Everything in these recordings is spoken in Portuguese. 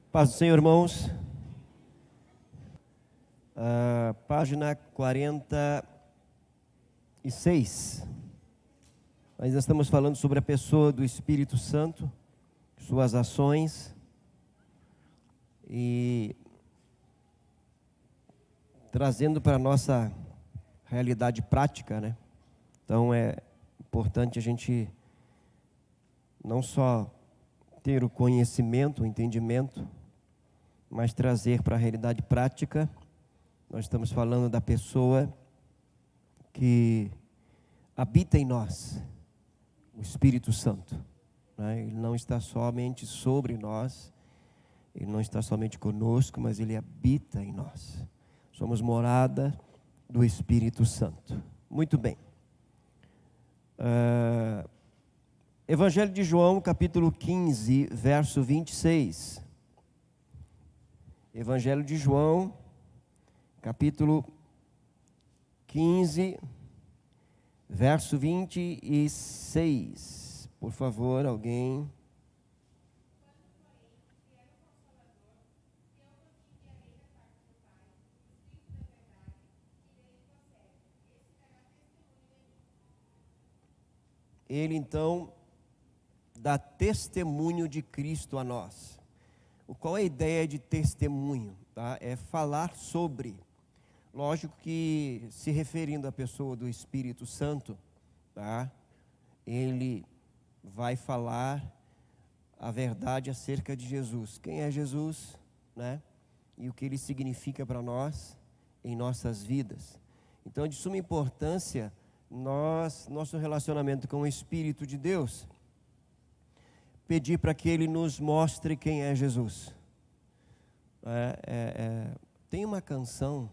Paz do Senhor, irmãos. Página 46. Nós estamos falando sobre a pessoa do Espírito Santo, suas ações e trazendo para a nossa realidade prática, né? Então é importante a gente não só ter o conhecimento, o entendimento, mas trazer para a realidade prática. Nós estamos falando da pessoa que habita em nós, o Espírito Santo, né? Ele não está somente sobre nós, ele não está somente conosco, mas ele habita em nós. Somos morada do Espírito Santo. Muito bem. Evangelho de João, capítulo 15, verso 26. Evangelho de João, capítulo 15, verso 26. Por favor, alguém. Ele então dá testemunho de Cristo a nós. Qual é a ideia de testemunho? Tá? É falar sobre. Lógico que se referindo à pessoa do Espírito Santo, tá? Ele vai falar a verdade acerca de Jesus. Quem é Jesus, né? E o que ele significa para nós em nossas vidas. Então é de suma importância nosso relacionamento com o Espírito de Deus, pedir para que ele nos mostre quem é Jesus. Tem uma canção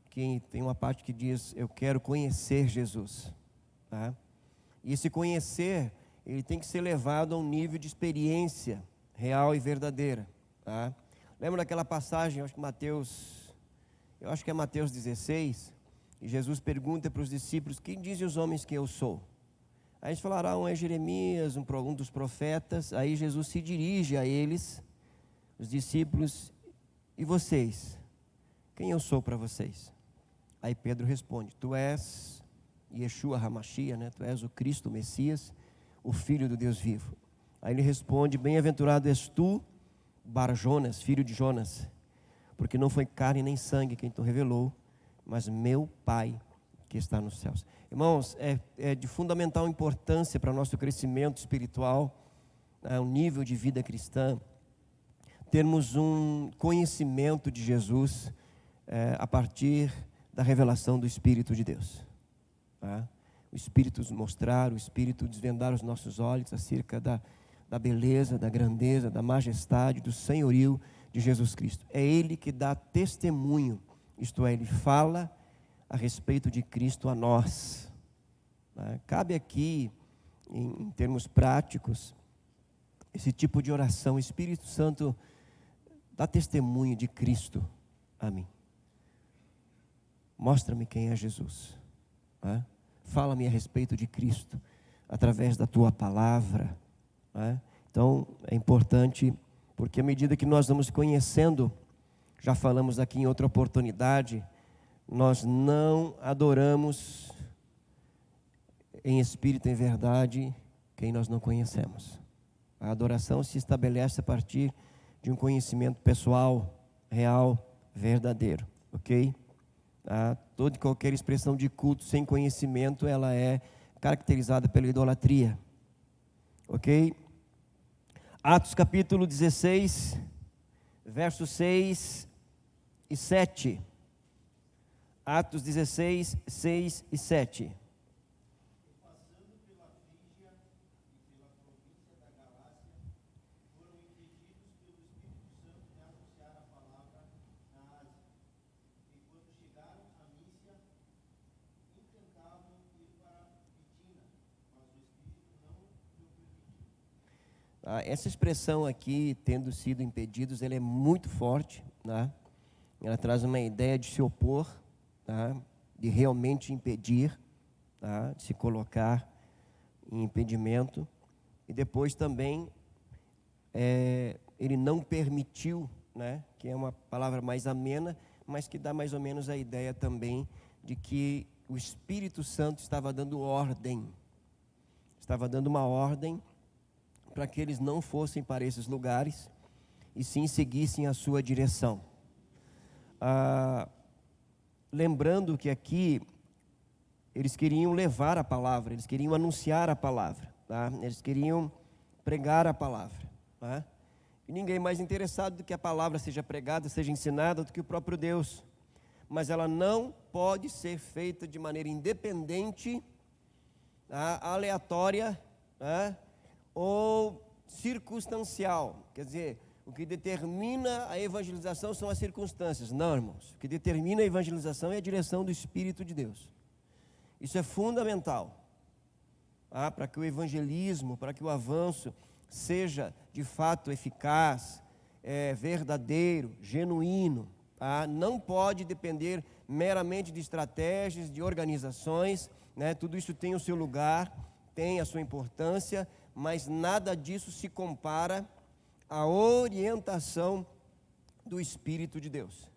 que tem uma parte que diz: eu quero conhecer Jesus, tá? E esse conhecer, ele tem que ser levado a um nível de experiência real e verdadeira, tá? Lembra daquela passagem, eu acho que é Mateus 16, e Jesus pergunta para os discípulos: quem dizem os homens que eu sou? Aí eles falaram: um é Jeremias, um dos profetas. Aí Jesus se dirige a eles, os discípulos: e vocês? Quem eu sou para vocês? Aí Pedro responde: tu és Yeshua HaMashiach, né? Tu és o Cristo, o Messias, o Filho do Deus vivo. Aí ele responde: bem-aventurado és tu, Bar-Jonas, filho de Jonas, porque não foi carne nem sangue quem te revelou, mas meu Pai que está nos céus. Irmãos, é de fundamental importância para o nosso crescimento espiritual, um nível de vida cristã, termos um conhecimento de Jesus a partir da revelação do Espírito de Deus. Tá? O Espírito nos mostrar, o Espírito desvendar os nossos olhos acerca da beleza, da grandeza, da majestade, do senhorio de Jesus Cristo. É Ele que dá testemunho, isto é, Ele fala a respeito de Cristo a nós. Cabe aqui, em termos práticos, esse tipo de oração: Espírito Santo, dá testemunho de Cristo a mim. Mostra-me quem é Jesus. Fala-me a respeito de Cristo, através da Tua palavra. Então, é importante, porque à medida que nós vamos conhecendo, já falamos aqui em outra oportunidade, nós não adoramos em espírito e em verdade quem nós não conhecemos. A adoração se estabelece a partir de um conhecimento pessoal, real, verdadeiro, ok? Toda e qualquer expressão de culto sem conhecimento, ela é caracterizada pela idolatria, ok? Atos capítulo 16, versos 6 e 7. Atos 16, 6 e 7. Passando pela Frígia e pela província da Galácia, foram impedidos pelo Espírito Santo de anunciar a palavra na Ásia. E quando chegaram a Mísia, intentavam ir para Bitínia, mas o Espírito não o permitiu. Essa expressão aqui, tendo sido impedidos, ela é muito forte, né? Ela traz uma ideia de se opor, tá? De realmente impedir, tá? De se colocar em impedimento. E depois também ele não permitiu, né, que é uma palavra mais amena, mas que dá mais ou menos a ideia também de que o Espírito Santo estava dando ordem, estava dando uma ordem para que eles não fossem para esses lugares e sim seguissem a sua direção. Lembrando que aqui eles queriam levar a palavra, eles queriam anunciar a palavra, tá? Eles queriam pregar a palavra, tá? E ninguém mais interessado do que a palavra seja pregada, seja ensinada, do que o próprio Deus. Mas ela não pode ser feita de maneira independente, tá? Aleatória, tá? Ou circunstancial. Quer dizer, o que determina a evangelização são as circunstâncias. Não, irmãos. O que determina a evangelização é a direção do Espírito de Deus. Isso é fundamental, tá? Para que o evangelismo, para que o avanço seja de fato eficaz, verdadeiro, genuíno, tá? Não pode depender meramente de estratégias, de organizações, né? Tudo isso tem o seu lugar, tem a sua importância, mas nada disso se compara à orientação do Espírito de Deus.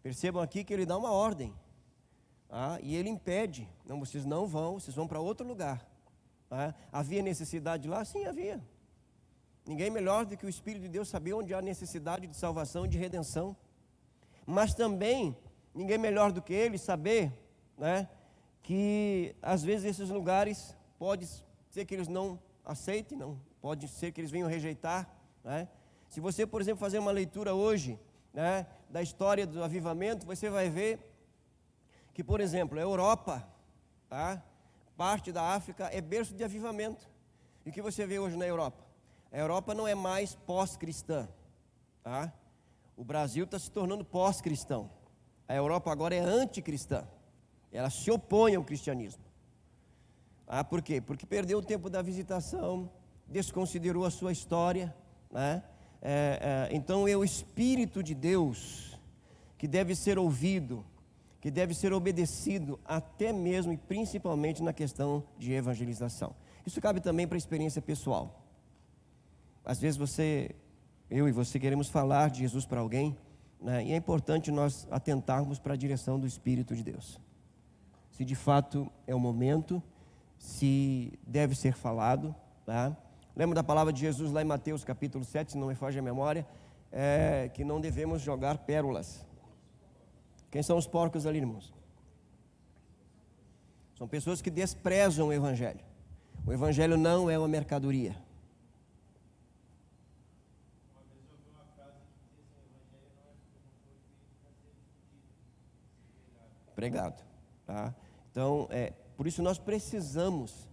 Percebam aqui que ele dá uma ordem, tá? E ele impede: não, vocês não vão, vocês vão para outro lugar, tá? Havia necessidade lá? Sim, havia. Ninguém melhor do que o Espírito de Deus saber onde há necessidade de salvação e de redenção. Mas também, ninguém melhor do que ele saber, né, que às vezes esses lugares, pode ser que eles não aceitem, não, pode ser que eles venham rejeitar, né? Se você, por exemplo, fazer uma leitura hoje, né, da história do avivamento, você vai ver que, por exemplo, a Europa, tá, parte da África é berço de avivamento. E o que você vê hoje na Europa? A Europa não é mais pós-cristã, tá? O Brasil está se tornando pós-cristão. A Europa agora é anticristã. Ela se opõe ao cristianismo. Por quê? Porque perdeu o tempo da visitação, desconsiderou a sua história, né? Então é o Espírito de Deus que deve ser ouvido, que deve ser obedecido, até mesmo e principalmente na questão de evangelização. Isso cabe também para a experiência pessoal. Às vezes eu e você queremos falar de Jesus para alguém, né? E é importante nós atentarmos para a direção do Espírito de Deus. Se de fato é o momento, se deve ser falado, tá? Lembra da palavra de Jesus lá em Mateus capítulo 7, se não me foge a memória, que não devemos jogar pérolas. Quem são os porcos ali, irmãos? São pessoas que desprezam o Evangelho. O Evangelho não é uma mercadoria. Pregado, tá? Então, por isso nós precisamos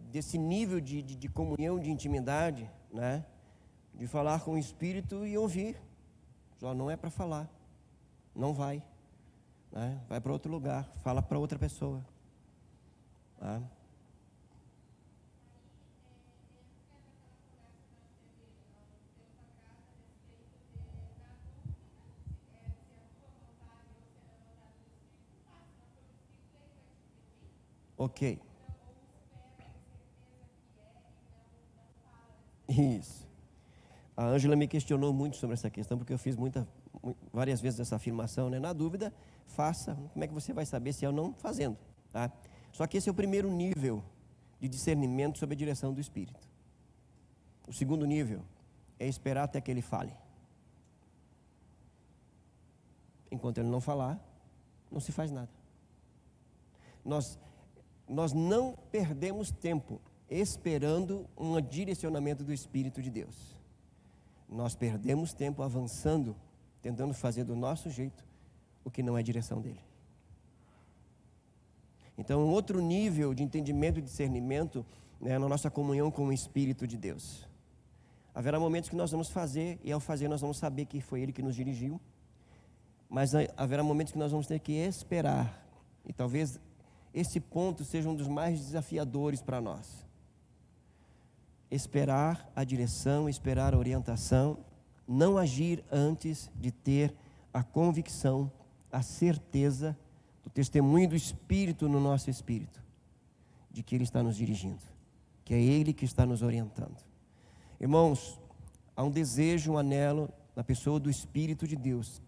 desse nível de comunhão, de intimidade, né? De falar com o Espírito e ouvir. Só não é para falar, não vai, né? Vai para outro lugar, fala para outra pessoa, tá? Ok. Isso. A Ângela me questionou muito sobre essa questão, porque eu fiz várias vezes essa afirmação, né? Na dúvida, faça. Como é que você vai saber se é ou não? Fazendo, tá? Só que esse é o primeiro nível de discernimento sobre a direção do Espírito. O segundo nível é esperar até que ele fale. Enquanto ele não falar, não se faz nada. Nós não perdemos tempo esperando um direcionamento do Espírito de Deus. Nós perdemos tempo avançando, tentando fazer do nosso jeito o que não é a direção dele. Então, um outro nível de entendimento e discernimento, né, na nossa comunhão com o Espírito de Deus. Haverá momentos que nós vamos fazer, e ao fazer nós vamos saber que foi Ele que nos dirigiu, mas haverá momentos que nós vamos ter que esperar, e talvez esse ponto seja um dos mais desafiadores para nós. Esperar a direção, esperar a orientação, não agir antes de ter a convicção, a certeza do testemunho do Espírito no nosso espírito, de que Ele está nos dirigindo, que é Ele que está nos orientando. Irmãos, há um desejo, um anelo na pessoa do Espírito de Deus,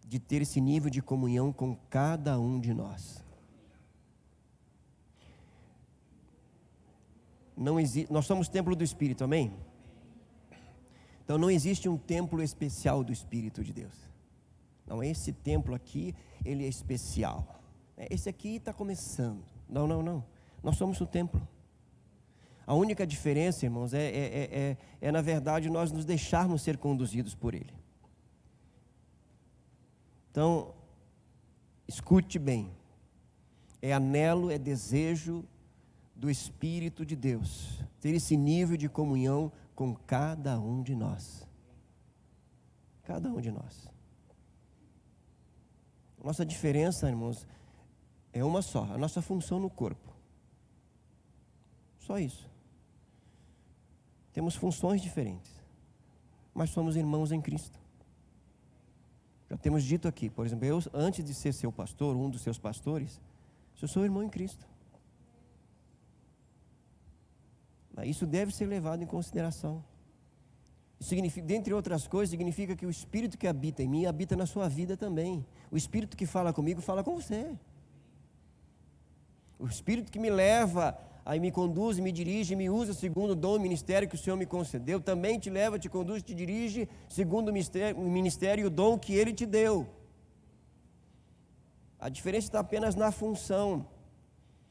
de ter esse nível de comunhão com cada um de nós. Nós somos templo do Espírito, amém? Então não existe um templo especial do Espírito de Deus. Não, esse templo aqui, ele é especial. Esse aqui está começando. Não. Nós somos o templo. A única diferença, irmãos, é na verdade nós nos deixarmos ser conduzidos por Ele. Então, escute bem. É anelo, é desejo do Espírito de Deus ter esse nível de comunhão com cada um de nós. Cada um de nós. Nossa diferença, irmãos, é uma só, a nossa função no corpo. Só isso. Temos funções diferentes, mas somos irmãos em Cristo. Já temos dito aqui, por exemplo, eu, antes de ser seu pastor, um dos seus pastores, eu sou irmão em Cristo. Isso deve ser levado em consideração. Isso significa, dentre outras coisas, significa que o Espírito que habita em mim, habita na sua vida também. O Espírito que fala comigo, fala com você. O Espírito que me leva, aí me conduz, me dirige, me usa segundo o dom e ministério que o Senhor me concedeu, também te leva, te conduz, te dirige segundo o ministério e o dom que Ele te deu. A diferença está apenas na função.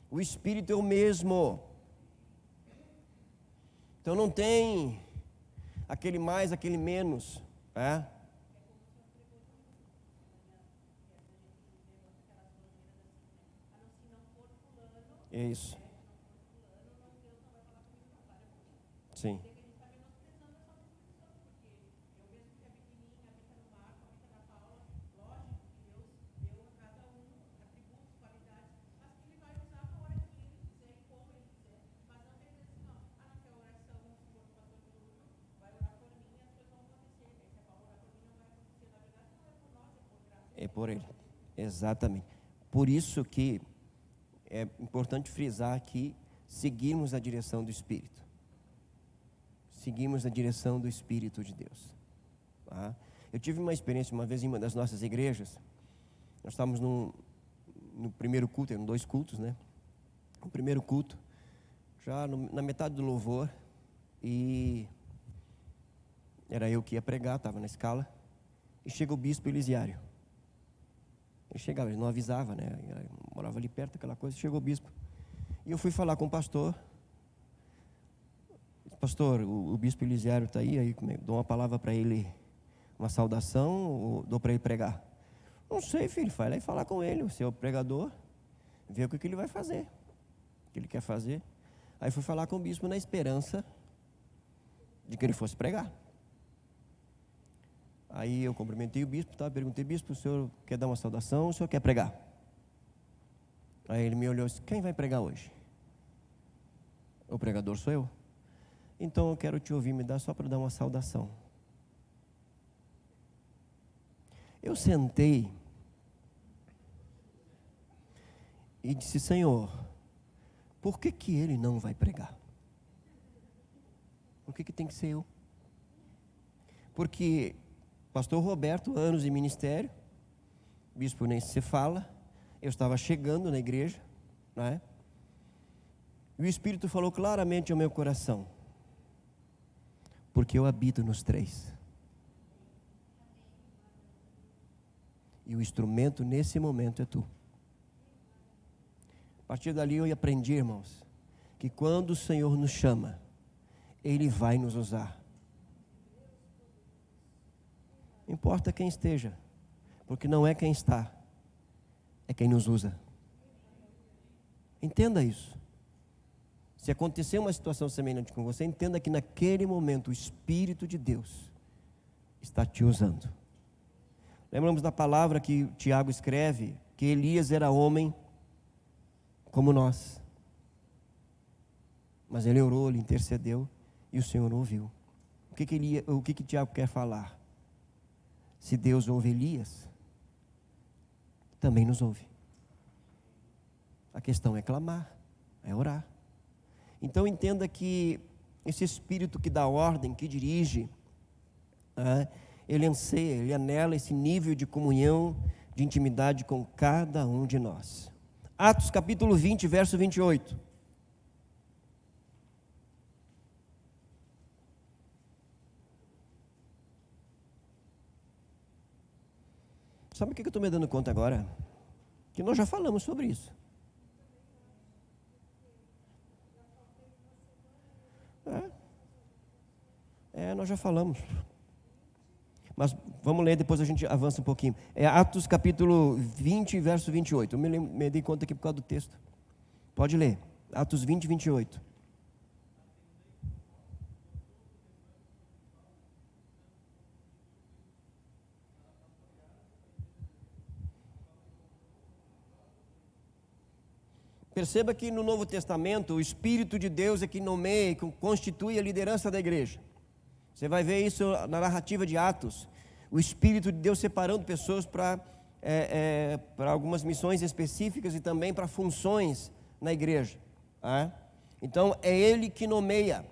O Espírito é o mesmo. Então não tem aquele mais, aquele menos. É isso. Sim. É por Ele. Exatamente. Por isso que é importante frisar aqui, seguirmos a direção do Espírito. Seguimos a direção do Espírito de Deus. Tá? Eu tive uma experiência uma vez em uma das nossas igrejas. Nós estávamos no primeiro culto, eram 2 cultos, né? O primeiro culto, já na metade do louvor, e era eu que ia pregar, estava na escala, e chega o bispo Elisiário. Ele chegava, ele não avisava, né? Eu morava ali perto, aquela coisa, chegou o bispo. E eu fui falar com o pastor. Pastor, o bispo Elisiário está aí dou uma palavra para ele, uma saudação, ou dou para ele pregar? Não sei, filho, vai lá e falar com ele, o seu pregador, vê o que ele vai fazer, o que ele quer fazer. Aí fui falar com o bispo na esperança de que ele fosse pregar. Aí eu cumprimentei o bispo, perguntei, bispo, o senhor quer dar uma saudação, o senhor quer pregar? Aí ele me olhou e disse, quem vai pregar hoje? O pregador sou eu. Então eu quero te ouvir, me dá só para dar uma saudação. Eu sentei e disse, Senhor, por que ele não vai pregar? Por que tem que ser eu? Porque pastor Roberto, anos de ministério, bispo nem se fala, eu estava chegando na igreja, não é? E o Espírito falou claramente ao meu coração, porque eu habito nos 3. E o instrumento nesse momento é tu. A partir dali eu aprendi, irmãos, que quando o Senhor nos chama, Ele vai nos usar. Não importa quem esteja, porque não é quem está, é quem nos usa. Entenda isso. Se acontecer uma situação semelhante com você, entenda que naquele momento o Espírito de Deus está te usando. Lembramos da palavra que Tiago escreve, que Elias era homem como nós. Mas ele orou, ele intercedeu e o Senhor ouviu. O que Tiago quer falar? Se Deus ouve Elias, também nos ouve. A questão é clamar, é orar. Então entenda que esse Espírito que dá ordem, que dirige, Ele anseia, ele anela esse nível de comunhão, de intimidade com cada um de nós. Atos capítulo 20, verso 28. Sabe o que eu estou me dando conta agora? Que nós já falamos sobre isso. Nós já falamos. Mas vamos ler, depois a gente avança um pouquinho. É Atos capítulo 20, verso 28. Eu me dei conta aqui por causa do texto. Pode ler. Atos 20, 28. Perceba que no Novo Testamento, o Espírito de Deus é que nomeia, que constitui a liderança da igreja. Você vai ver isso na narrativa de Atos. O Espírito de Deus separando pessoas para algumas missões específicas e também para funções na igreja. Então, é Ele que nomeia.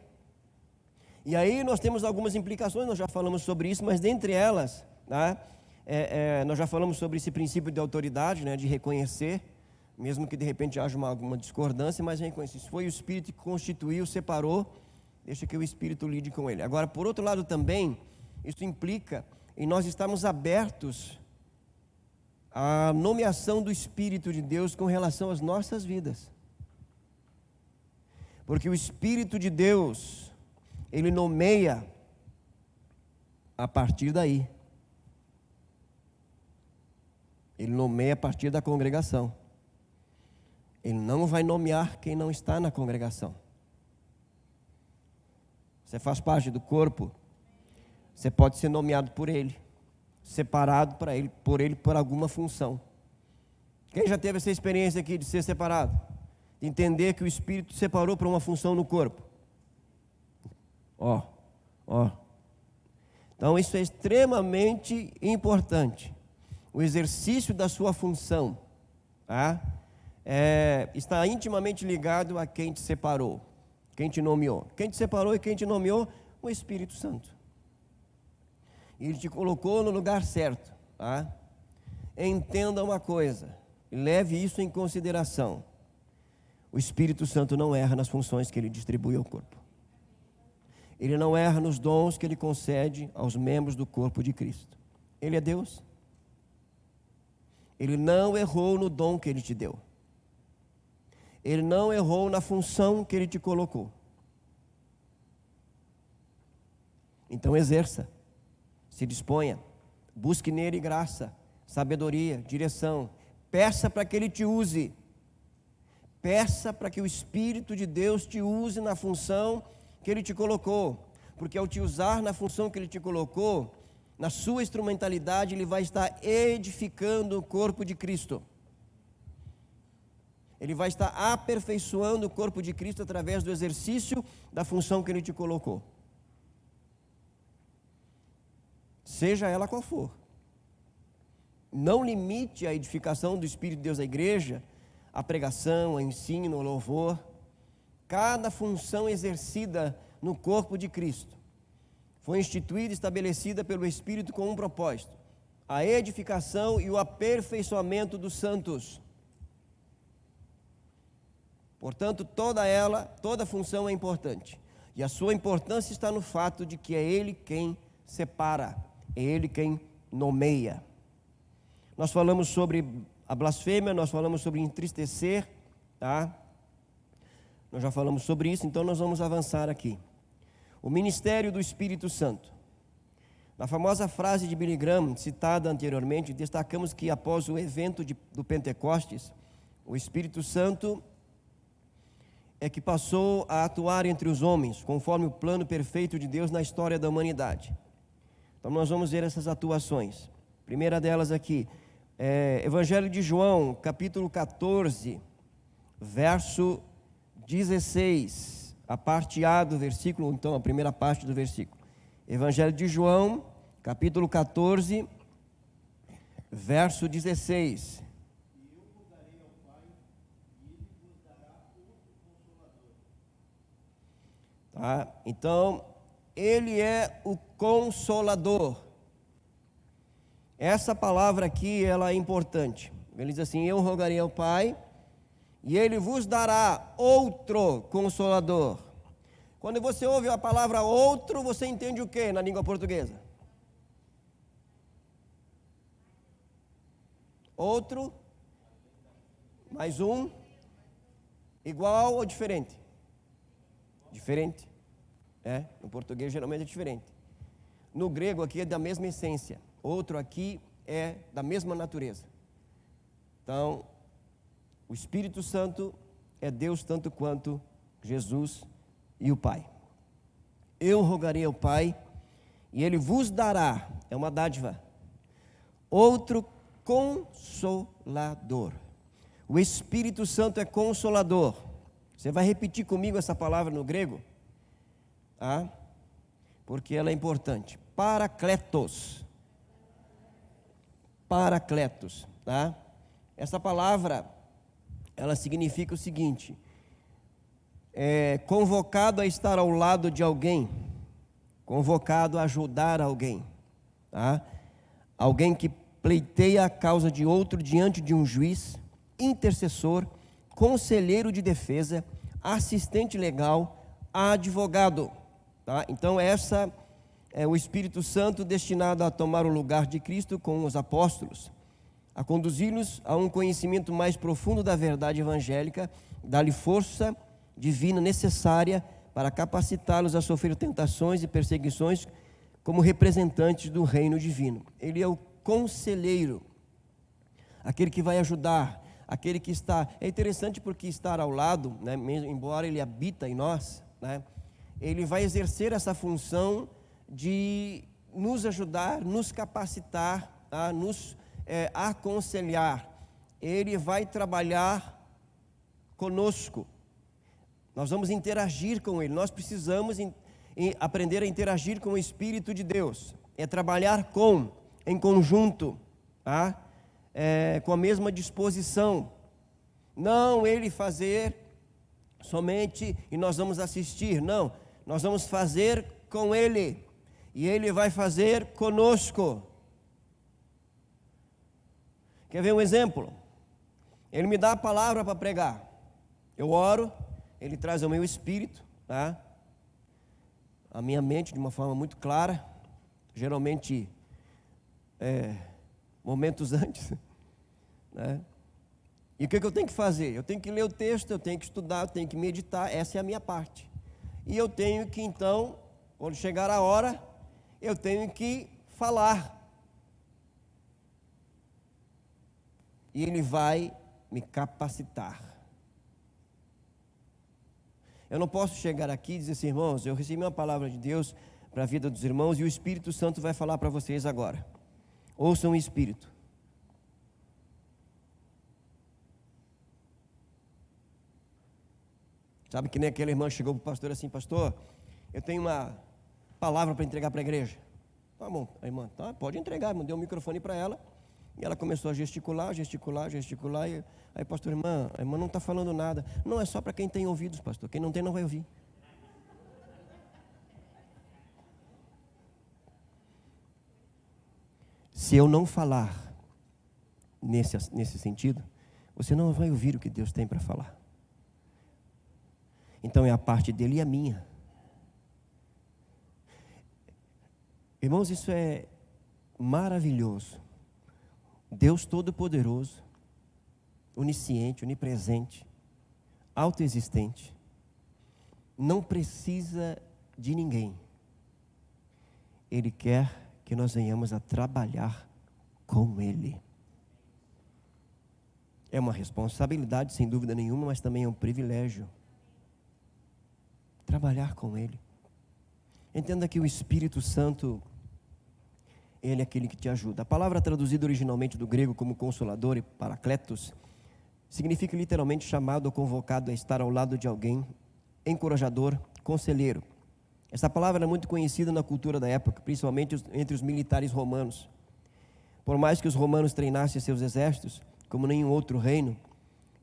E aí nós temos algumas implicações, nós já falamos sobre isso, mas dentre elas, nós já falamos sobre esse princípio de autoridade, de reconhecer, mesmo que de repente haja alguma discordância, mas reconhecer. Se foi o Espírito que constituiu, separou, deixa que o Espírito lide com ele. Agora, por outro lado também, isso implica em nós estarmos abertos à nomeação do Espírito de Deus com relação às nossas vidas. Porque o Espírito de Deus, Ele nomeia a partir daí. Ele nomeia a partir da congregação. Ele não vai nomear quem não está na congregação. Você faz parte do corpo, você pode ser nomeado por Ele, separado por Ele por alguma função. Quem já teve essa experiência aqui de ser separado? De entender que o Espírito separou para uma função no corpo? Então isso é extremamente importante. O exercício da sua função, está intimamente ligado a quem te separou, quem te nomeou. Quem te separou e quem te nomeou? O Espírito Santo. Ele te colocou no lugar certo. Entenda uma coisa, leve isso em consideração. O Espírito Santo não erra nas funções que Ele distribui ao corpo. Ele não erra nos dons que Ele concede aos membros do corpo de Cristo. Ele é Deus. Ele não errou no dom que Ele te deu. Ele não errou na função que Ele te colocou. Então exerça, se disponha, busque nele graça, sabedoria, direção. Peça para que Ele te use. Peça para que o Espírito de Deus te use na função que Ele te colocou. Porque ao te usar na função que Ele te colocou, na sua instrumentalidade, Ele vai estar edificando o corpo de Cristo. Ele vai estar aperfeiçoando o corpo de Cristo através do exercício da função que Ele te colocou. Seja ela qual for. Não limite a edificação do Espírito de Deus à igreja, a pregação, o ensino, o louvor. Cada função exercida no corpo de Cristo foi instituída e estabelecida pelo Espírito com um propósito: a edificação e o aperfeiçoamento dos santos. Portanto, toda função é importante. E a sua importância está no fato de que é Ele quem separa, é Ele quem nomeia. Nós falamos sobre a blasfêmia, nós falamos sobre entristecer, Nós já falamos sobre isso, então nós vamos avançar aqui. O ministério do Espírito Santo. Na famosa frase de Billy Graham, citada anteriormente, destacamos que após o evento do Pentecostes, o Espírito Santo é que passou a atuar entre os homens, conforme o plano perfeito de Deus na história da humanidade. Então nós vamos ver essas atuações. Primeira delas aqui, Evangelho de João, capítulo 14, verso 16, a parte A do versículo, então a primeira parte do versículo. Evangelho de João, capítulo 14, verso 16. Então, Ele é o Consolador. Essa palavra aqui, ela é importante. Ele diz assim: eu rogarei ao Pai, e Ele vos dará outro Consolador. Quando você ouve a palavra outro, você entende o que na língua portuguesa? Outro, mais um, igual ou diferente? Diferente. No português geralmente é diferente. No grego aqui é da mesma essência. Outro aqui é da mesma natureza. Então, o Espírito Santo é Deus tanto quanto Jesus e o Pai. Eu rogarei ao Pai, e Ele vos dará, é uma dádiva, outro Consolador. O Espírito Santo é Consolador. Você vai repetir comigo essa palavra no grego? Porque ela é importante. Paracletos. Paracletos, tá? Essa palavra, ela significa o seguinte: convocado a estar ao lado de alguém, convocado a ajudar alguém, tá? Alguém que pleiteia a causa de outro diante de um juiz, intercessor, conselheiro de defesa, assistente legal, advogado, tá? Então essa é o Espírito Santo destinado a tomar o lugar de Cristo com os apóstolos, a conduzi-los a um conhecimento mais profundo da verdade evangélica, dar-lhe força divina necessária para capacitá-los a sofrer tentações e perseguições como representantes do reino divino. Ele é o conselheiro, aquele que vai ajudar, aquele que está... É interessante porque estar ao lado, né, mesmo, embora ele habita em nós, né, ele vai exercer essa função de nos ajudar, nos capacitar, nos aconselhar. Ele vai trabalhar conosco. Nós vamos interagir com Ele. Nós precisamos aprender a interagir com o Espírito de Deus. É trabalhar em conjunto, com a mesma disposição. Não Ele fazer somente e nós vamos assistir. Não, nós vamos fazer com Ele. E Ele vai fazer conosco. Quer ver um exemplo? Ele me dá a palavra para pregar. Eu oro, Ele traz ao meu espírito, a minha mente de uma forma muito clara, geralmente momentos antes, né? E o que eu tenho que fazer? Eu tenho que ler o texto, eu tenho que estudar, eu tenho que meditar, essa é a minha parte. E eu tenho que então, quando chegar a hora, eu tenho que falar. E Ele vai me capacitar. Eu não posso chegar aqui e dizer assim: irmãos, eu recebi uma palavra de Deus para a vida dos irmãos e o Espírito Santo vai falar para vocês agora. Ouçam o Espírito. Sabe que nem aquela irmã chegou para o pastor assim: pastor, eu tenho uma palavra para entregar para a igreja. Tá bom, a irmã, tá, pode entregar. Mandei um microfone para ela. E ela começou a gesticular. E aí, pastor, a irmã não está falando nada. Não, é só para quem tem ouvidos, pastor. Quem não tem, não vai ouvir. Se eu não falar nesse sentido, você não vai ouvir o que Deus tem para falar. Então é a parte dele e a minha. Irmãos, isso é maravilhoso. Deus Todo-Poderoso, onisciente, onipresente, autoexistente, não precisa de ninguém. Ele quer que nós venhamos a trabalhar com Ele. É uma responsabilidade, sem dúvida nenhuma, mas também é um privilégio. Trabalhar com Ele. Entenda que o Espírito Santo, Ele é aquele que te ajuda. A palavra traduzida originalmente do grego como consolador e paracletos significa literalmente chamado ou convocado a estar ao lado de alguém, encorajador, conselheiro. Essa palavra é muito conhecida na cultura da época, principalmente entre os militares romanos. Por mais que os romanos treinassem seus exércitos, como nenhum outro reino,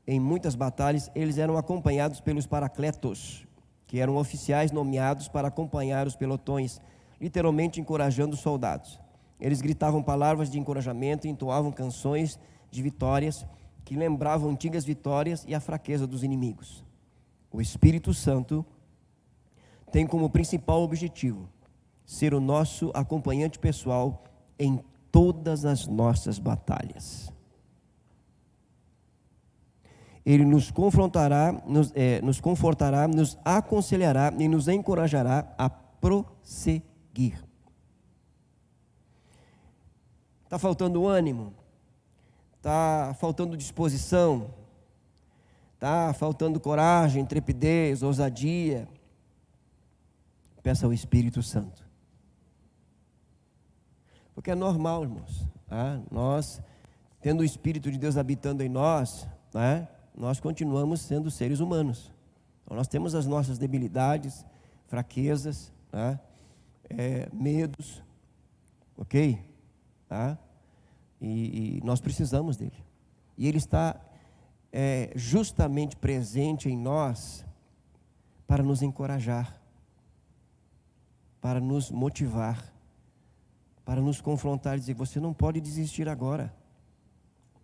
em muitas batalhas eles eram acompanhados pelos paracletos, que eram oficiais nomeados para acompanhar os pelotões, literalmente encorajando os soldados. Eles gritavam palavras de encorajamento e entoavam canções de vitórias que lembravam antigas vitórias e a fraqueza dos inimigos. O Espírito Santo tem como principal objetivo ser o nosso acompanhante pessoal em todas as nossas batalhas. Ele nos confrontará, nos confortará, nos aconselhará e nos encorajará a prosseguir. Está faltando ânimo? Está faltando disposição? Está faltando coragem, intrepidez, ousadia? Peça ao Espírito Santo. Porque é normal, irmãos. Nós, tendo o Espírito de Deus habitando em nós, nós continuamos sendo seres humanos. Então, nós temos as nossas debilidades, fraquezas, medos, ok? E nós precisamos dele. E ele está justamente presente em nós para nos encorajar, para nos motivar, para nos confrontar e dizer: você não pode desistir agora,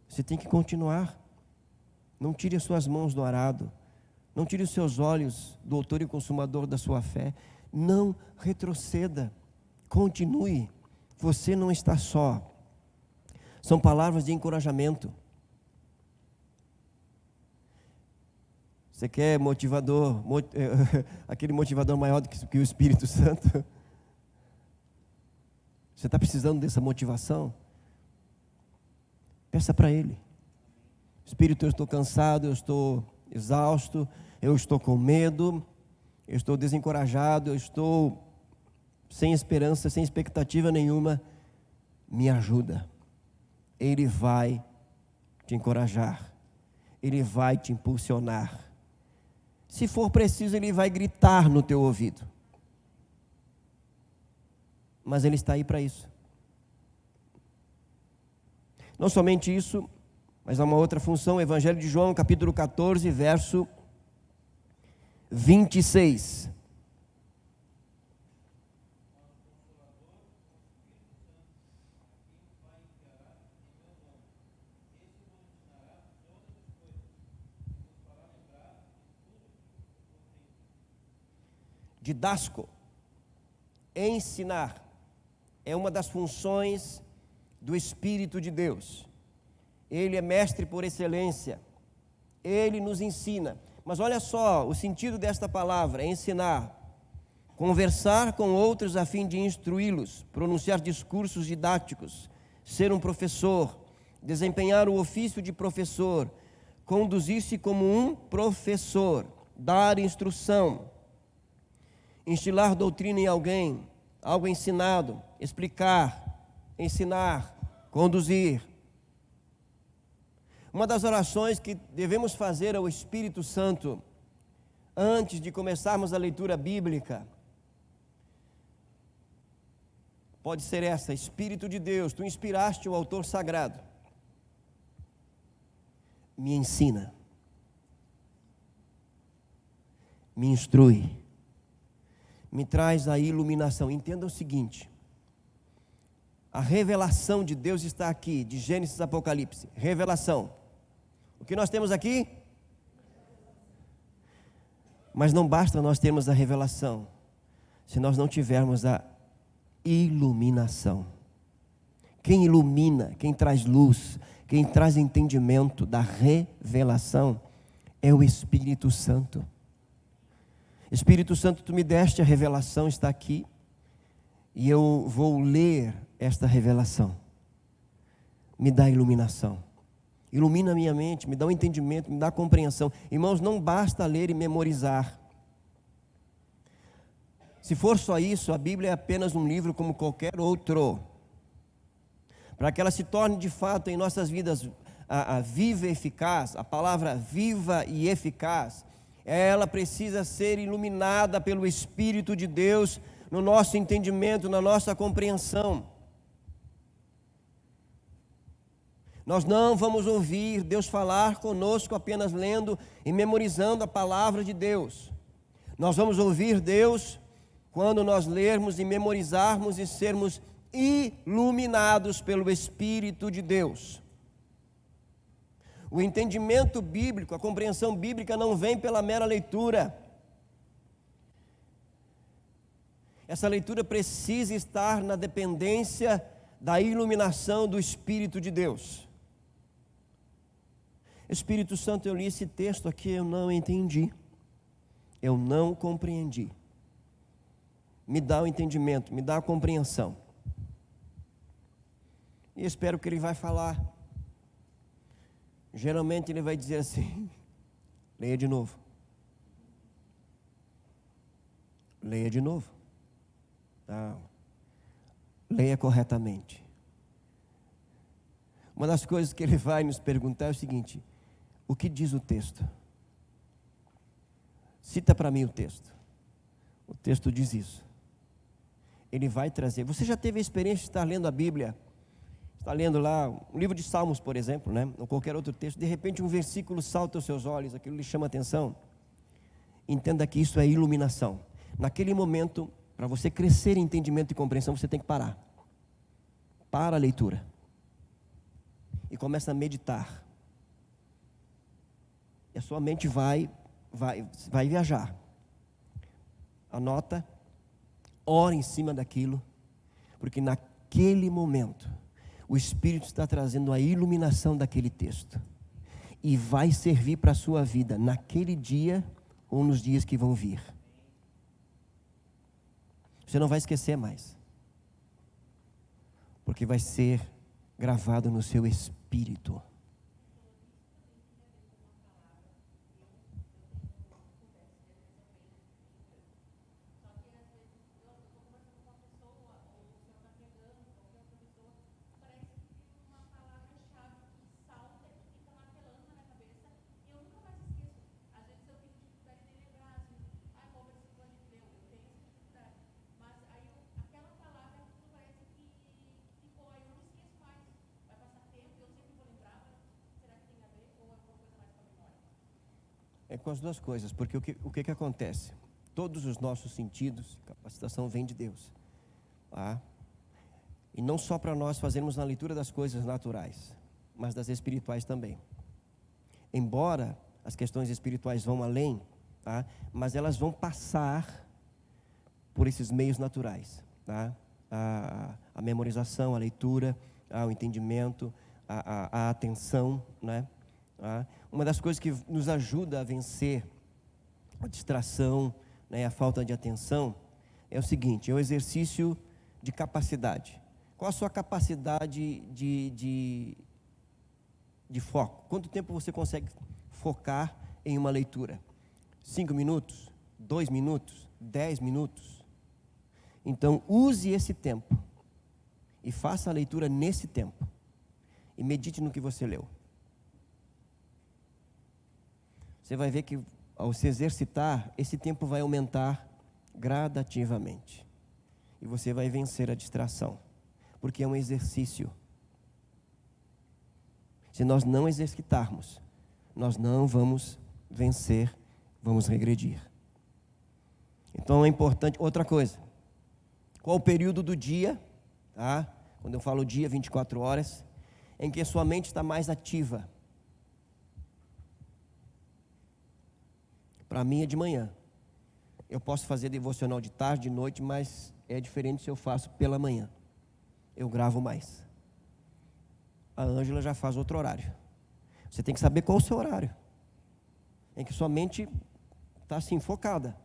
você tem que continuar. Não tire as suas mãos do arado, não tire os seus olhos do autor e consumador da sua fé, não retroceda, continue, você não está só. São palavras de encorajamento. Você quer motivador, aquele motivador maior do que o Espírito Santo? Você está precisando dessa motivação? Peça para Ele. Espírito, eu estou cansado, eu estou exausto, eu estou com medo, eu estou desencorajado, eu estou sem esperança, sem expectativa nenhuma. Me ajuda. Ele vai te encorajar, Ele vai te impulsionar. Se for preciso, Ele vai gritar no teu ouvido. Mas Ele está aí para isso. Não somente isso, mas há uma outra função. Evangelho de João, capítulo 14, verso 26. Didasco, ensinar, é uma das funções do Espírito de Deus. Ele é mestre por excelência, Ele nos ensina. Mas olha só, o sentido desta palavra, ensinar: conversar com outros a fim de instruí-los, pronunciar discursos didáticos, ser um professor, desempenhar o ofício de professor, conduzir-se como um professor, dar instrução, instilar doutrina em alguém, algo ensinado, explicar, ensinar, conduzir. Uma das orações que devemos fazer ao Espírito Santo antes de começarmos a leitura bíblica pode ser essa: Espírito de Deus, tu inspiraste o autor sagrado, me ensina, me instrui, me traz a iluminação. Entenda o seguinte: a revelação de Deus está aqui, de Gênesis a Apocalipse. Revelação. O que nós temos aqui? Mas não basta nós termos a revelação, se nós não tivermos a iluminação. Quem ilumina, quem traz luz, quem traz entendimento da revelação é o Espírito Santo. Espírito Santo, tu me deste a revelação, está aqui, e eu vou ler esta revelação. Me dá iluminação, ilumina a minha mente, me dá um entendimento, me dá compreensão. Irmãos, não basta ler e memorizar. Se for só isso, a Bíblia é apenas um livro como qualquer outro. Para que ela se torne de fato em nossas vidas a viva e eficaz, a palavra viva e eficaz, ela precisa ser iluminada pelo Espírito de Deus no nosso entendimento, na nossa compreensão. Nós não vamos ouvir Deus falar conosco apenas lendo e memorizando a palavra de Deus. Nós vamos ouvir Deus quando nós lermos e memorizarmos e sermos iluminados pelo Espírito de Deus. O entendimento bíblico, a compreensão bíblica não vem pela mera leitura. Essa leitura precisa estar na dependência da iluminação do Espírito de Deus. Espírito Santo, eu li esse texto aqui, eu não entendi. Eu não compreendi. Me dá o entendimento, me dá a compreensão. E espero que Ele vai falar. Geralmente Ele vai dizer assim: leia de novo. Leia de novo. Não. Leia corretamente. Uma das coisas que Ele vai nos perguntar é o seguinte: o que diz o texto? Cita para mim o texto. O texto diz isso. Ele vai trazer. Você já teve a experiência de estar lendo a Bíblia? Está lendo lá um livro de Salmos, por exemplo, né? Ou qualquer outro texto. De repente um versículo salta aos seus olhos, aquilo lhe chama a atenção. Entenda que isso é iluminação. Naquele momento, para você crescer em entendimento e compreensão, você tem que parar. Para a leitura. E começa a meditar. E a sua mente vai viajar. Anota, ora em cima daquilo, porque naquele momento o Espírito está trazendo a iluminação daquele texto e vai servir para a sua vida naquele dia ou nos dias que vão vir. Você não vai esquecer mais, porque vai ser gravado no seu espírito. É com as duas coisas, porque o que acontece? Todos os nossos sentidos, capacitação vem de Deus. Tá? E não só para nós fazermos na leitura das coisas naturais, mas das espirituais também. Embora as questões espirituais vão além, tá? Mas elas vão passar por esses meios naturais. Tá? A memorização, a leitura, o entendimento, a atenção, né? Uma das coisas que nos ajuda a vencer a distração, né, a falta de atenção, é o seguinte: é o exercício de capacidade. Qual a sua capacidade de foco? Quanto tempo você consegue focar em uma leitura? 5 minutos? 2 minutos? 10 minutos? Então, use esse tempo e faça a leitura nesse tempo. E medite no que você leu. Você vai ver que, ao se exercitar, esse tempo vai aumentar gradativamente. E você vai vencer a distração, porque é um exercício. Se nós não exercitarmos, nós não vamos vencer, vamos regredir. Então é importante, outra coisa, qual o período do dia, tá? Quando eu falo dia, 24 horas, em que a sua mente está mais ativa. Para mim é de manhã. Eu posso fazer devocional de tarde, de noite, mas é diferente se eu faço pela manhã. Eu gravo mais. A Ângela já faz outro horário. Você tem que saber qual é o seu horário, em que sua mente está assim, focada.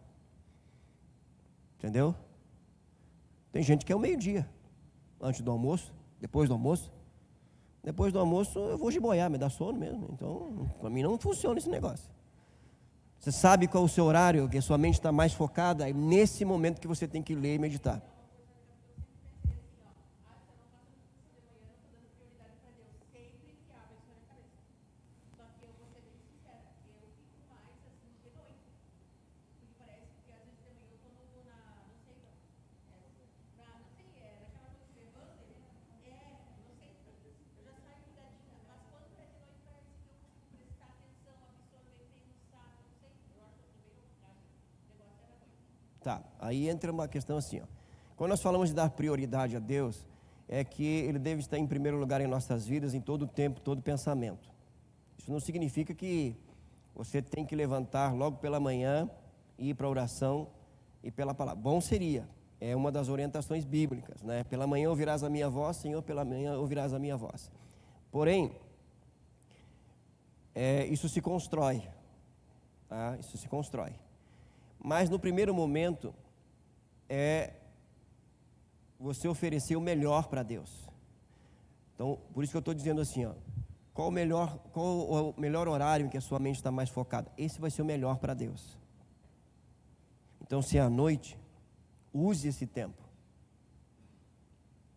Entendeu? Tem gente que é o meio-dia, antes do almoço, depois do almoço. Depois do almoço eu vou giboiar, me dá sono mesmo. Então, para mim não funciona esse negócio. Você sabe qual é o seu horário, que a sua mente está mais focada, é nesse momento que você tem que ler e meditar. Tá, aí entra uma questão assim, ó. Quando nós falamos de dar prioridade a Deus, é que Ele deve estar em primeiro lugar em nossas vidas, em todo o tempo, todo pensamento. Isso não significa que você tem que levantar logo pela manhã e ir para a oração e pela palavra. Bom seria, é uma das orientações bíblicas, né? Pela manhã ouvirás a minha voz, Senhor, pela manhã ouvirás a minha voz. Porém, isso se constrói, tá? Isso se constrói. Mas no primeiro momento, você oferecer o melhor para Deus. Então, por isso que eu estou dizendo assim, ó, qual o melhor horário em que a sua mente está mais focada? Esse vai ser o melhor para Deus. Então, se é à noite, use esse tempo.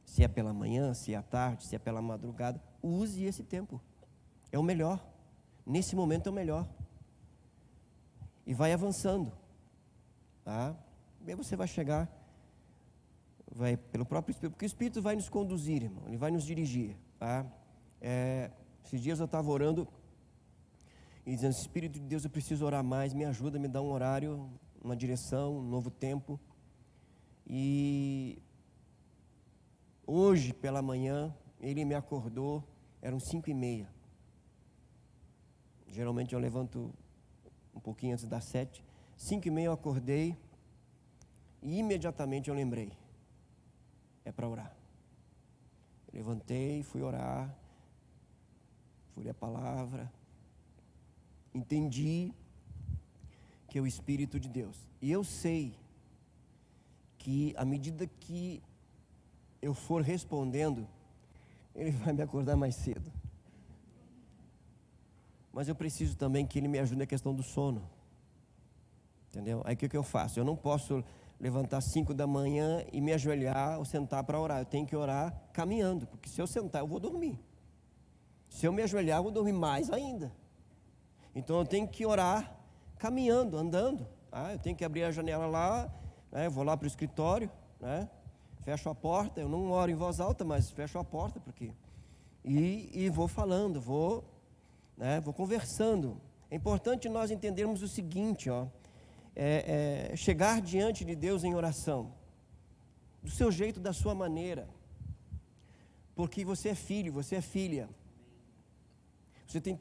Se é pela manhã, se é à tarde, se é pela madrugada, use esse tempo. É o melhor. Nesse momento é o melhor. E vai avançando. Tá? E aí você vai chegar, vai pelo próprio Espírito, porque o Espírito vai nos conduzir, irmão, ele vai nos dirigir. Tá? Esses dias eu estava orando e dizendo: Espírito de Deus, eu preciso orar mais, me ajuda, me dá um horário, uma direção, um novo tempo. E hoje pela manhã ele me acordou, eram 5:30. Geralmente eu levanto um pouquinho antes das 7. 5:30 eu acordei e imediatamente eu lembrei: é para orar. Levantei, fui orar, fui ler a palavra, entendi que é o Espírito de Deus. E eu sei que à medida que eu for respondendo, Ele vai me acordar mais cedo. Mas eu preciso também que Ele me ajude na questão do sono. Entendeu? Aí o que eu faço? Eu não posso levantar 5 da manhã e me ajoelhar ou sentar para orar. Eu tenho que orar caminhando, porque se eu sentar eu vou dormir. Se eu me ajoelhar eu vou dormir mais ainda. Então eu tenho que orar caminhando, andando. Eu tenho que abrir a janela lá, né? Eu vou lá para o escritório, né? Fecho a porta. Eu não oro em voz alta, mas fecho a porta porque e vou falando, vou conversando. É importante nós entendermos o seguinte, ó. Chegar diante de Deus em oração, do seu jeito, da sua maneira, porque você é filho, você é filha, você tem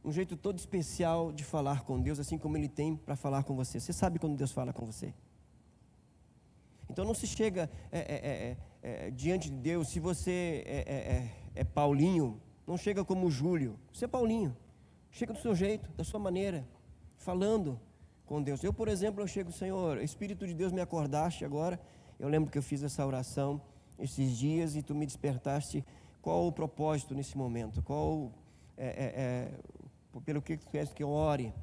um jeito todo especial de falar com Deus, assim como Ele tem para falar com você. Você sabe quando Deus fala com você. Então não se chega diante de Deus, se você é Paulinho, não chega como Júlio, você é Paulinho, chega do seu jeito, da sua maneira, falando com Deus. Eu, por exemplo, eu chego: Senhor, Espírito de Deus, me acordaste agora. Eu lembro que eu fiz essa oração esses dias e Tu me despertaste. Qual o propósito nesse momento? Pelo que Tu queres que eu ore?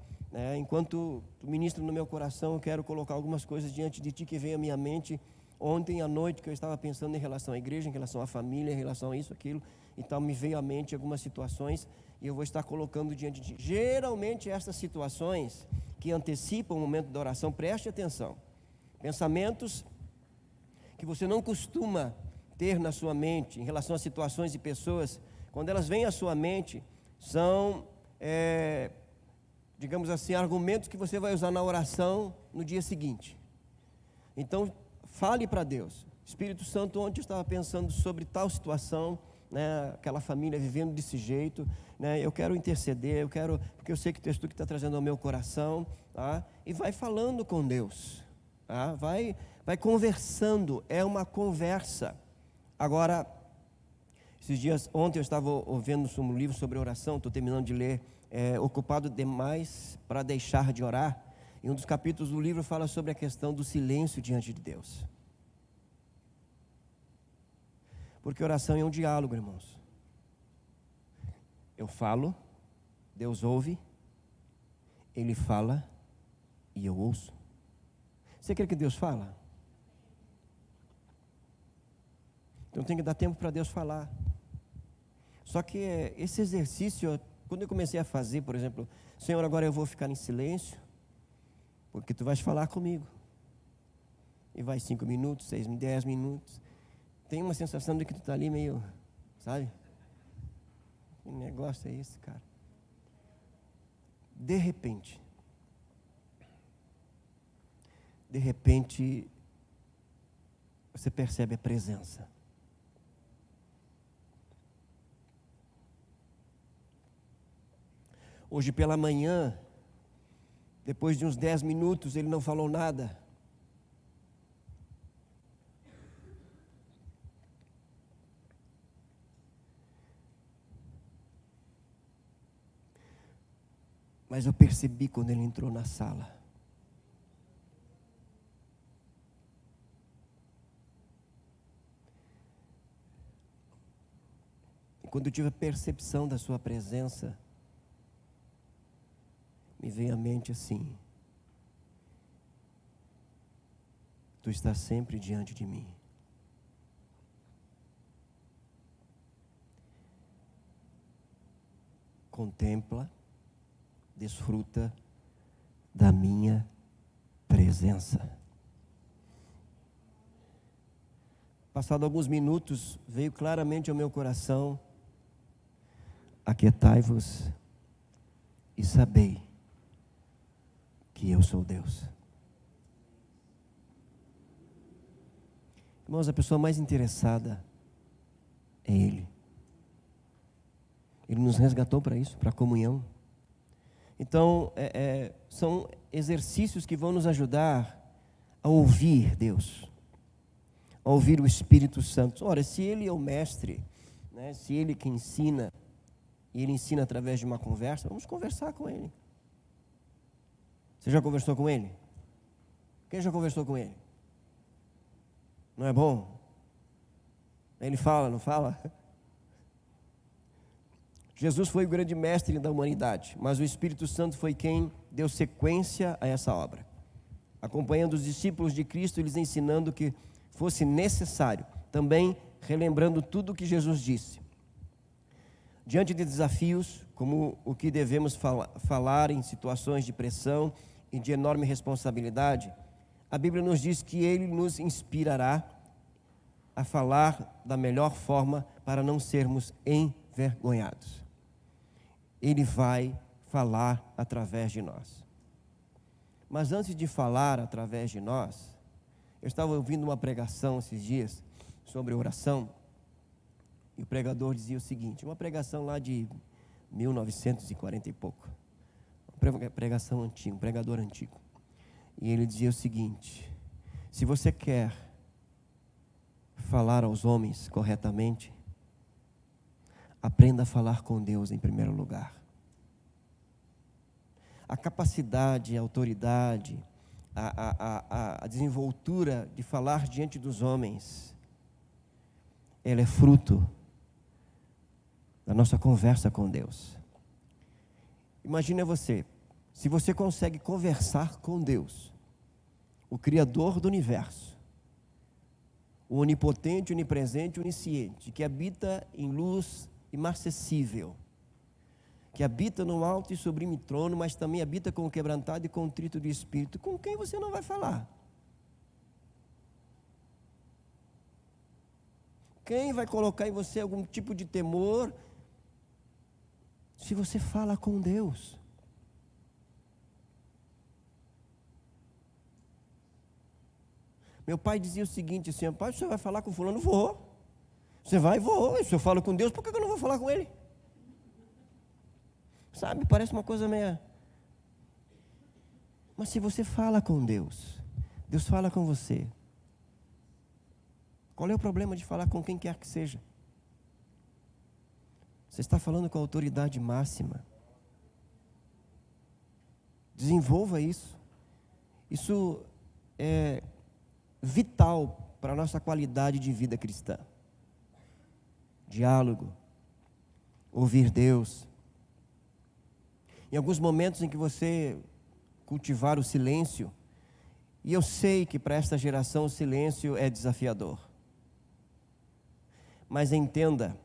Enquanto Tu ministra no meu coração, eu quero colocar algumas coisas diante de Ti que veio à minha mente ontem à noite, que eu estava pensando em relação à igreja, em relação à família, em relação a isso, aquilo. Então me veio à mente algumas situações e eu vou estar colocando diante de Ti. Geralmente essas situações que antecipam o momento da oração, preste atenção. Pensamentos que você não costuma ter na sua mente em relação a situações e pessoas, quando elas vêm à sua mente, são, digamos assim, argumentos que você vai usar na oração no dia seguinte. Então, fale para Deus: Espírito Santo, ontem eu estava pensando sobre tal situação, né, aquela família vivendo desse jeito, né, eu quero interceder, porque eu sei que és Tu que está trazendo ao meu coração, tá? E vai falando com Deus, tá? Vai conversando, é uma conversa. Agora, ontem eu estava ouvindo um livro sobre oração, estou terminando de ler, Ocupado Demais para Deixar de Orar, e um dos capítulos do livro fala sobre a questão do silêncio diante de Deus. Porque oração é um diálogo, irmãos. Eu falo, Deus ouve, Ele fala e eu ouço. Você crê que Deus fala? Então tem que dar tempo para Deus falar. Só que esse exercício, quando eu comecei a fazer, por exemplo, Senhor, agora eu vou ficar em silêncio, porque Tu vais falar comigo. E vai 5 minutos, 6, 10 minutos. Tem uma sensação de que Tu está ali meio, sabe? Que negócio é esse, cara? de repente, você percebe a presença. Hoje pela manhã, depois de uns 10 minutos, ele não falou nada. Mas eu percebi quando ele entrou na sala. E quando eu tive a percepção da sua presença, me veio à mente assim: tu estás sempre diante de mim. Contempla, desfruta da minha presença. Passado alguns minutos, veio claramente ao meu coração: aquietai-vos e sabei que eu sou Deus. Irmãos, a pessoa mais interessada é Ele. Ele nos resgatou para isso, para a comunhão. Então, são exercícios que vão nos ajudar a ouvir Deus, a ouvir o Espírito Santo. Ora, se Ele é o mestre, né, se Ele que ensina, e Ele ensina através de uma conversa, vamos conversar com Ele. Você já conversou com Ele? Quem já conversou com Ele? Não é bom? Ele fala, não fala? Jesus foi o grande mestre da humanidade, mas o Espírito Santo foi quem deu sequência a essa obra, acompanhando os discípulos de Cristo, eles ensinando que fosse necessário, também relembrando tudo o que Jesus disse. Diante de desafios, como o que devemos falar em situações de pressão e de enorme responsabilidade, a Bíblia nos diz que Ele nos inspirará a falar da melhor forma para não sermos envergonhados. Ele vai falar através de nós. Mas antes de falar através de nós, eu estava ouvindo uma pregação esses dias sobre oração, e o pregador dizia o seguinte, uma pregação lá de 1940 e pouco, uma pregação antiga, um pregador antigo, e ele dizia o seguinte: se você quer falar aos homens corretamente, aprenda a falar com Deus em primeiro lugar. A capacidade, a autoridade, a desenvoltura de falar diante dos homens, ela é fruto da nossa conversa com Deus. Imagina você, se você consegue conversar com Deus, o Criador do universo, o onipotente, onipresente, onisciente, que habita em luz imarcessível, que habita no alto e sublime trono, mas também habita com o quebrantado e contrito de espírito, com quem você não vai falar? Quem vai colocar em você algum tipo de temor se você fala com Deus? Meu pai dizia o seguinte assim: pai, você vai falar com fulano? Vou. Você vai? Vou. Se eu falo com Deus, por que eu não vou falar com ele? Sabe, parece uma coisa meia... Mas se você fala com Deus, Deus fala com você. Qual é o problema de falar com quem quer que seja? Você está falando com a autoridade máxima. Desenvolva isso. Isso é vital para a nossa qualidade de vida cristã. Diálogo, ouvir Deus. Em alguns momentos em que você cultivar o silêncio, e eu sei que para esta geração o silêncio é desafiador, mas entenda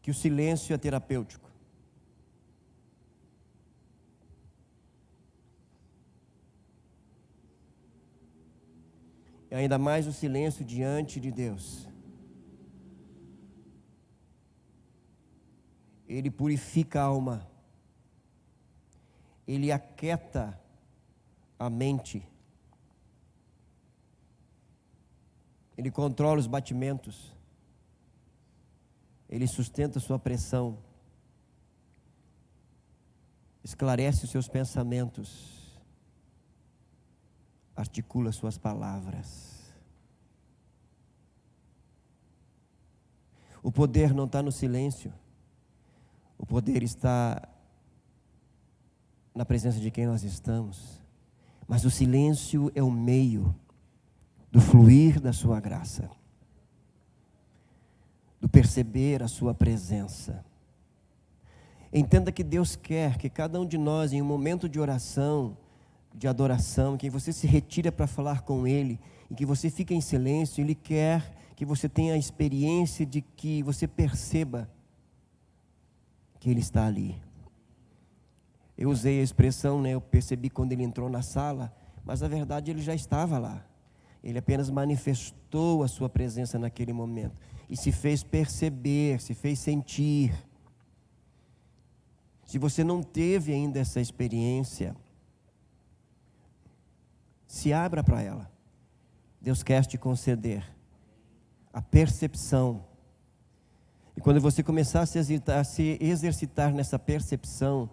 que o silêncio é terapêutico. E ainda mais o silêncio diante de Deus. Ele purifica a alma. Ele aquieta a mente. Ele controla os batimentos. Ele sustenta a sua pressão. Esclarece os seus pensamentos. Articula suas palavras. O poder não está no silêncio. O poder está na presença de quem nós estamos. Mas o silêncio é o meio do fluir da sua graça, do perceber a sua presença. Entenda que Deus quer que cada um de nós, em um momento de oração, de adoração, que você se retira para falar com Ele, e que você fica em silêncio. Ele quer que você tenha a experiência de que você perceba que Ele está ali. Eu usei a expressão, eu percebi quando Ele entrou na sala, mas na verdade Ele já estava lá. Ele apenas manifestou a sua presença naquele momento e se fez perceber, se fez sentir. Se você não teve ainda essa experiência, se abra para ela. Deus quer te conceder a percepção. E quando você começar a se exercitar nessa percepção,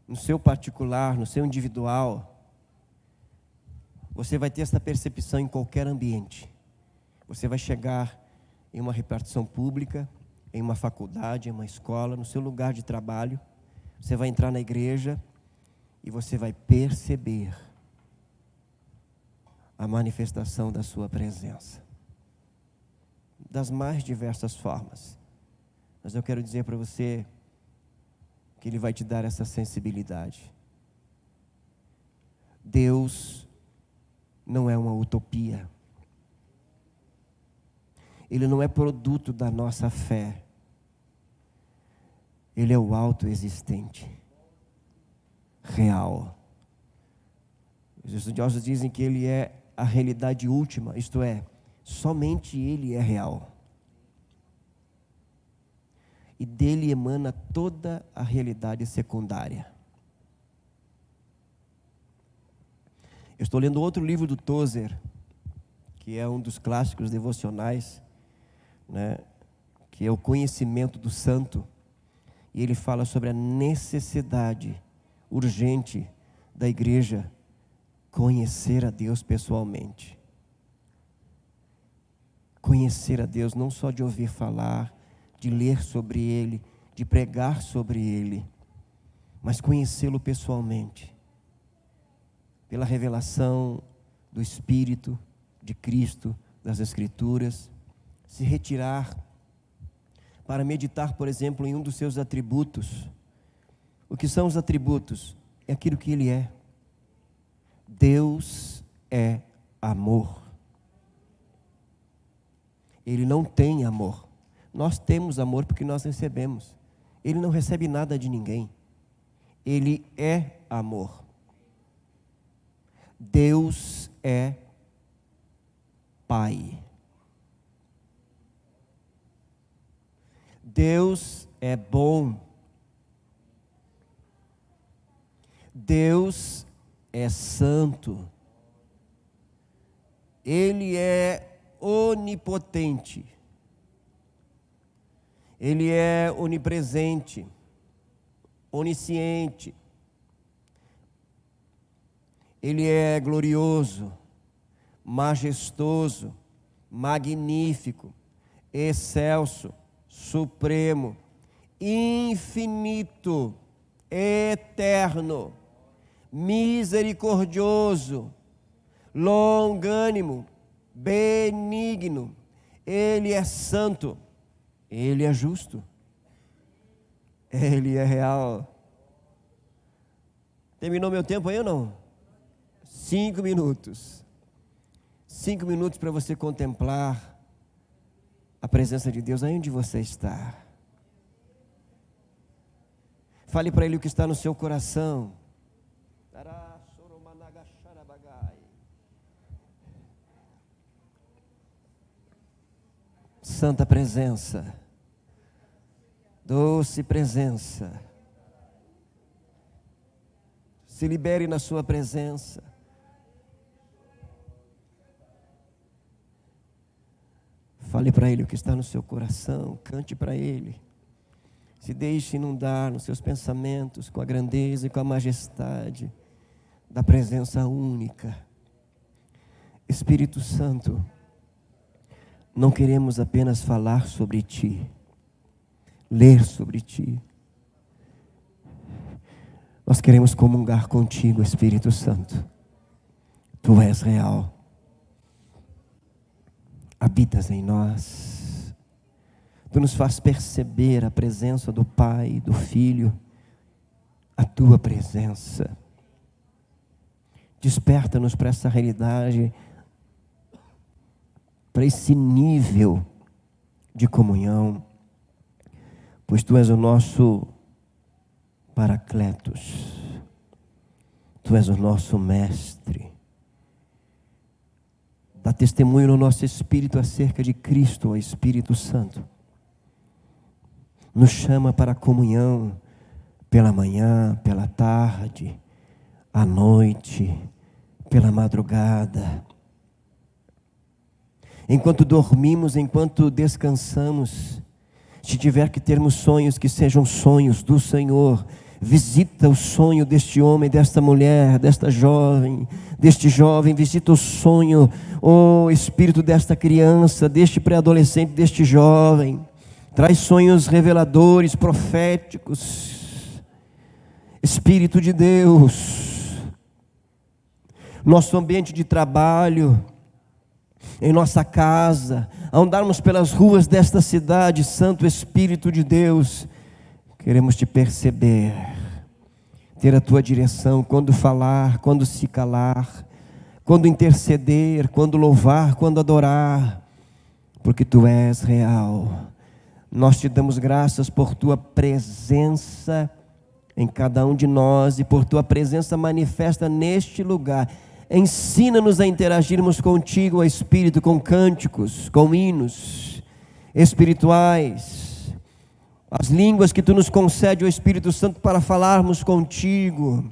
no seu particular, no seu individual, você vai ter essa percepção em qualquer ambiente. Você vai chegar em uma repartição pública, em uma faculdade, em uma escola, no seu lugar de trabalho. Você vai entrar na igreja e você vai perceber a manifestação da sua presença. Das mais diversas formas. Mas eu quero dizer para você que Ele vai te dar essa sensibilidade. Deus não é uma utopia. Ele não é produto da nossa fé. Ele é o autoexistente, real. Os estudiosos dizem que Ele é a realidade última, isto é, somente Ele é real. E dele emana toda a realidade secundária. Eu estou lendo outro livro do Tozer, que é um dos clássicos devocionais, que é o Conhecimento do Santo. E ele fala sobre a necessidade urgente da igreja conhecer a Deus pessoalmente. Conhecer a Deus, não só de ouvir falar, de ler sobre Ele, de pregar sobre Ele, mas conhecê-lo pessoalmente. Pela revelação do Espírito, de Cristo, das Escrituras, se retirar para meditar, por exemplo, em um dos seus atributos. O que são os atributos? É aquilo que Ele é. Deus é amor. Ele não tem amor. Nós temos amor porque nós recebemos. Ele não recebe nada de ninguém. Ele é amor. Deus é Pai. Deus é bom. Deus é santo. Ele é onipotente. Ele é onipresente, onisciente. Ele é glorioso, majestoso, magnífico, excelso, supremo, infinito, eterno, misericordioso, longânimo, benigno. Ele é santo, Ele é justo, Ele é real. Terminou meu tempo aí ou não? 5 minutos. 5 minutos para você contemplar a presença de Deus aí onde você está. Fale para Ele o que está no seu coração. Santa presença, doce presença, se libere na sua presença, Fale para Ele o que está no seu coração, cante para Ele. Se deixe inundar nos seus pensamentos com a grandeza e com a majestade da presença única. Espírito Santo, não queremos apenas falar sobre Ti, ler sobre Ti. Nós queremos comungar contigo, Espírito Santo. Tu és real. Habitas em nós. Tu nos faz perceber a presença do Pai, do Filho, a Tua presença. Desperta-nos para essa realidade, para esse nível de comunhão, pois Tu és o nosso Paracletos, Tu és o nosso Mestre. Dá testemunho no nosso espírito acerca de Cristo, o Espírito Santo. Nos chama para a comunhão pela manhã, pela tarde, à noite, pela madrugada. Enquanto dormimos, enquanto descansamos, se tiver que termos sonhos, que sejam sonhos do Senhor. Visita o sonho deste homem, desta mulher, desta jovem, deste jovem. Visita o sonho, o espírito desta criança, deste pré-adolescente, deste jovem. Traz sonhos reveladores, proféticos. Espírito de Deus, nosso ambiente de trabalho, em nossa casa, a andarmos pelas ruas desta cidade, Santo Espírito de Deus, queremos Te perceber, ter a Tua direção, quando falar, quando se calar, quando interceder, quando louvar, quando adorar, porque Tu és real. Nós Te damos graças por Tua presença em cada um de nós e por Tua presença manifesta neste lugar. Ensina-nos a interagirmos contigo, ó Espírito, com cânticos, com hinos espirituais, as línguas que Tu nos concede, ó Espírito Santo, para falarmos contigo,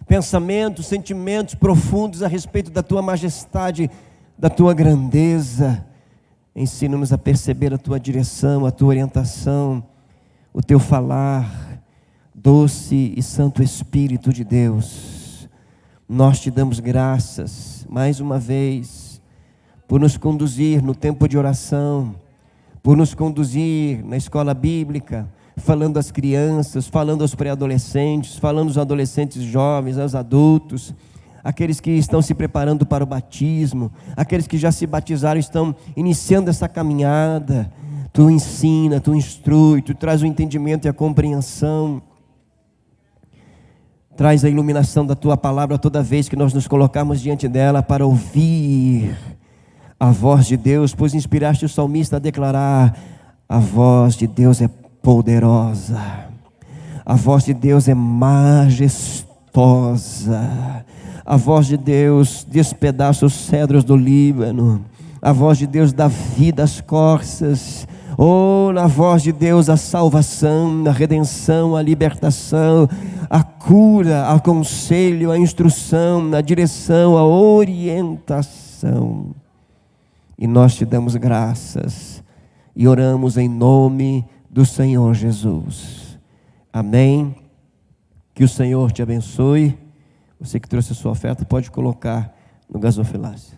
pensamentos, sentimentos profundos a respeito da Tua majestade, da Tua grandeza. Ensina-nos a perceber a Tua direção, a Tua orientação, o Teu falar, doce e Santo Espírito de Deus. Nós Te damos graças, mais uma vez, por nos conduzir no tempo de oração, por nos conduzir na escola bíblica, falando às crianças, falando aos pré-adolescentes, falando aos adolescentes jovens, aos adultos, aqueles que estão se preparando para o batismo, aqueles que já se batizaram, estão iniciando essa caminhada. Tu ensina, Tu instrui, Tu traz o entendimento e a compreensão. Traz a iluminação da Tua palavra toda vez que nós nos colocarmos diante dela para ouvir a voz de Deus, pois inspiraste o salmista a declarar: a voz de Deus é poderosa, a voz de Deus é majestosa, a voz de Deus despedaça os cedros do Líbano, a voz de Deus dá vida às corças. Oh, na voz de Deus a salvação, a redenção, a libertação, a cura, a conselho, a instrução, a direção, a orientação. E nós Te damos graças e oramos em nome do Senhor Jesus. Amém. Que o Senhor te abençoe. Você que trouxe a sua oferta pode colocar no gasofilácio.